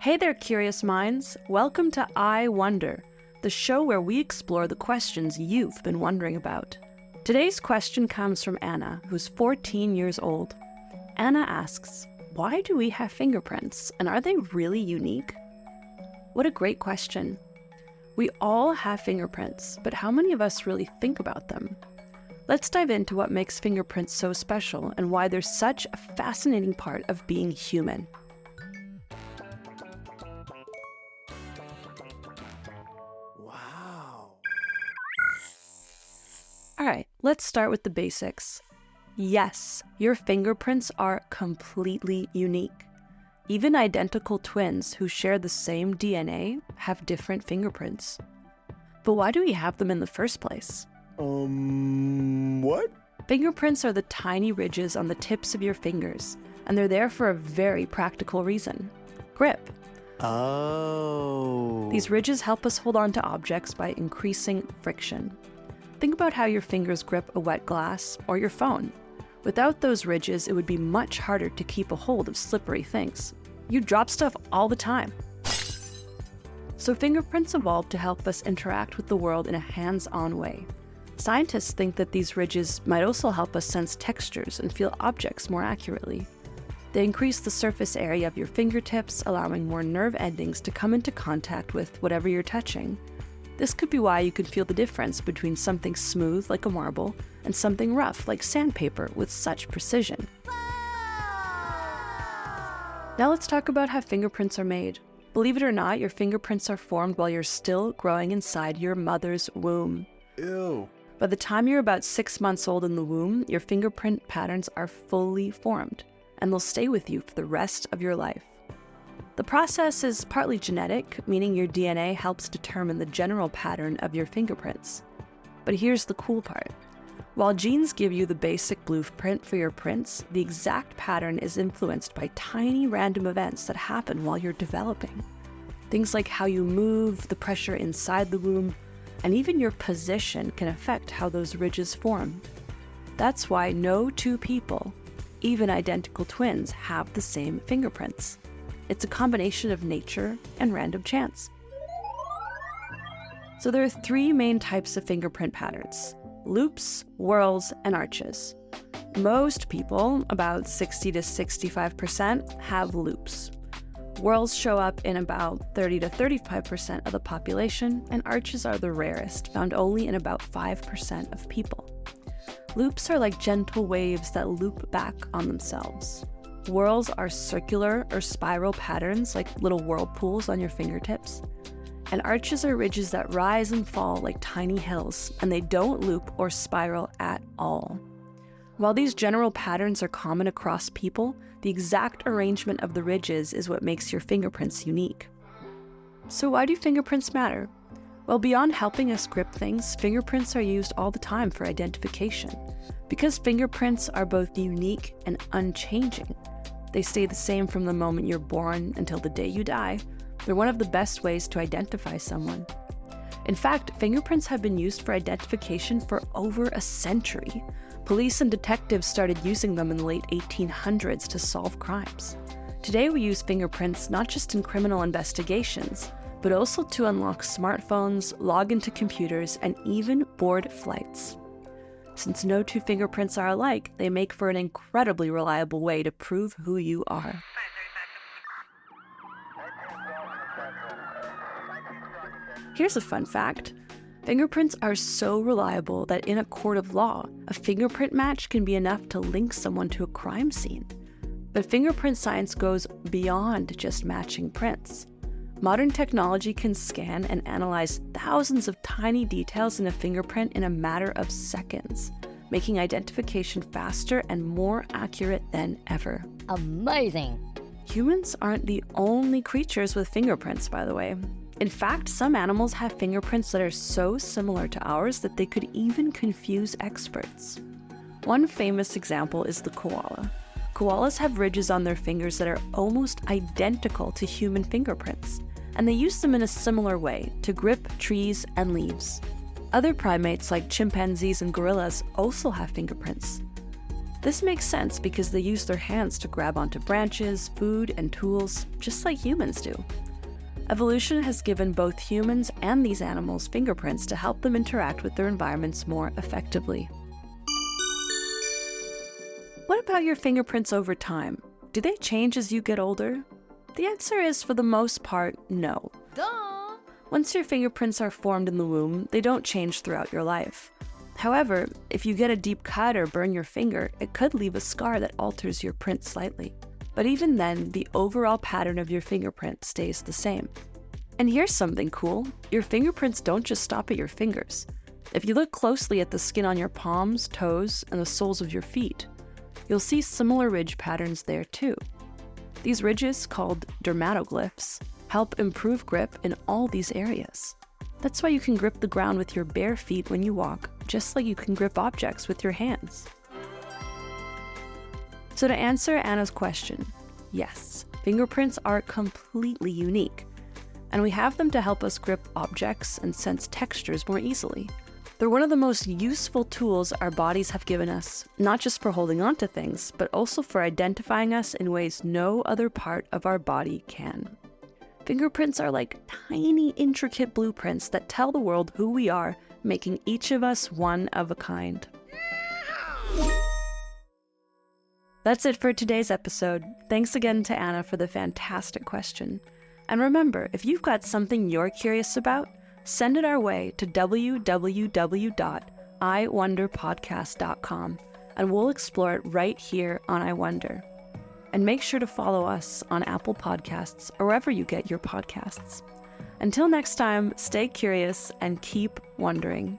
Hey there, curious minds! Welcome to I Wonder, the show where we explore the questions you've been wondering about. Today's question comes from Anna, who's 14 years old. Anna asks, why do we have fingerprints, and are they really unique? What a great question. We all have fingerprints, but how many of us really think about them? Let's dive into what makes fingerprints so special and why they're such a fascinating part of being human. Wow. All right, let's start with the basics. Yes, your fingerprints are completely unique. Even identical twins who share the same DNA have different fingerprints. But why do we have them in the first place? What? Fingerprints are the tiny ridges on the tips of your fingers, and they're there for a very practical reason: grip. Oh. These ridges help us hold on to objects by increasing friction. Think about how your fingers grip a wet glass or your phone. Without those ridges, it would be much harder to keep a hold of slippery things. You drop stuff all the time. So fingerprints evolved to help us interact with the world in a hands-on way. Scientists think that these ridges might also help us sense textures and feel objects more accurately. They increase the surface area of your fingertips, allowing more nerve endings to come into contact with whatever you're touching. This could be why you can feel the difference between something smooth like a marble and something rough like sandpaper with such precision. Now let's talk about how fingerprints are made. Believe it or not, your fingerprints are formed while you're still growing inside your mother's womb. Ew. By the time you're about 6 months old in the womb, your fingerprint patterns are fully formed, and they'll stay with you for the rest of your life. The process is partly genetic, meaning your DNA helps determine the general pattern of your fingerprints. But here's the cool part. While genes give you the basic blueprint for your prints, the exact pattern is influenced by tiny random events that happen while you're developing. Things like how you move, the pressure inside the womb, and even your position can affect how those ridges form. That's why no two people, even identical twins, have the same fingerprints. It's a combination of nature and random chance. So there are 3 main types of fingerprint patterns: loops, whorls, and arches. Most people, about 60 to 65%, have loops. Whorls show up in about 30 to 35% of the population, and arches are the rarest, found only in about 5% of people. Loops are like gentle waves that loop back on themselves. Whorls are circular or spiral patterns like little whirlpools on your fingertips. And arches are ridges that rise and fall like tiny hills, and they don't loop or spiral at all. While these general patterns are common across people, the exact arrangement of the ridges is what makes your fingerprints unique. So why do fingerprints matter? Well, beyond helping us grip things, fingerprints are used all the time for identification. Because fingerprints are both unique and unchanging, they stay the same from the moment you're born until the day you die. They're one of the best ways to identify someone. In fact, fingerprints have been used for identification for over a century. Police and detectives started using them in the late 1800s to solve crimes. Today we use fingerprints not just in criminal investigations, but also to unlock smartphones, log into computers, and even board flights. Since no two fingerprints are alike, they make for an incredibly reliable way to prove who you are. Here's a fun fact. Fingerprints are so reliable that in a court of law, a fingerprint match can be enough to link someone to a crime scene. But fingerprint science goes beyond just matching prints. Modern technology can scan and analyze thousands of tiny details in a fingerprint in a matter of seconds, making identification faster and more accurate than ever. Amazing! Humans aren't the only creatures with fingerprints, by the way. In fact, some animals have fingerprints that are so similar to ours that they could even confuse experts. One famous example is the koala. Koalas have ridges on their fingers that are almost identical to human fingerprints, and they use them in a similar way to grip trees and leaves. Other primates like chimpanzees and gorillas also have fingerprints. This makes sense because they use their hands to grab onto branches, food, and tools, just like humans do. Evolution has given both humans and these animals fingerprints to help them interact with their environments more effectively. What about your fingerprints over time? Do they change as you get older? The answer is, for the most part, no. Duh! Once your fingerprints are formed in the womb, they don't change throughout your life. However, if you get a deep cut or burn your finger, it could leave a scar that alters your print slightly. But even then, the overall pattern of your fingerprint stays the same. And here's something cool. Your fingerprints don't just stop at your fingers. If you look closely at the skin on your palms, toes, and the soles of your feet, you'll see similar ridge patterns there too. These ridges, called dermatoglyphs, help improve grip in all these areas. That's why you can grip the ground with your bare feet when you walk, just like you can grip objects with your hands. So to answer Anna's question, yes, fingerprints are completely unique, and we have them to help us grip objects and sense textures more easily. They're one of the most useful tools our bodies have given us, not just for holding on to things, but also for identifying us in ways no other part of our body can. Fingerprints are like tiny, intricate blueprints that tell the world who we are, making each of us one of a kind. That's it for today's episode. Thanks again to Anna for the fantastic question. And remember, if you've got something you're curious about, send it our way to www.iwonderpodcast.com, and we'll explore it right here on I Wonder. And make sure to follow us on Apple Podcasts or wherever you get your podcasts. Until next time, stay curious and keep wondering.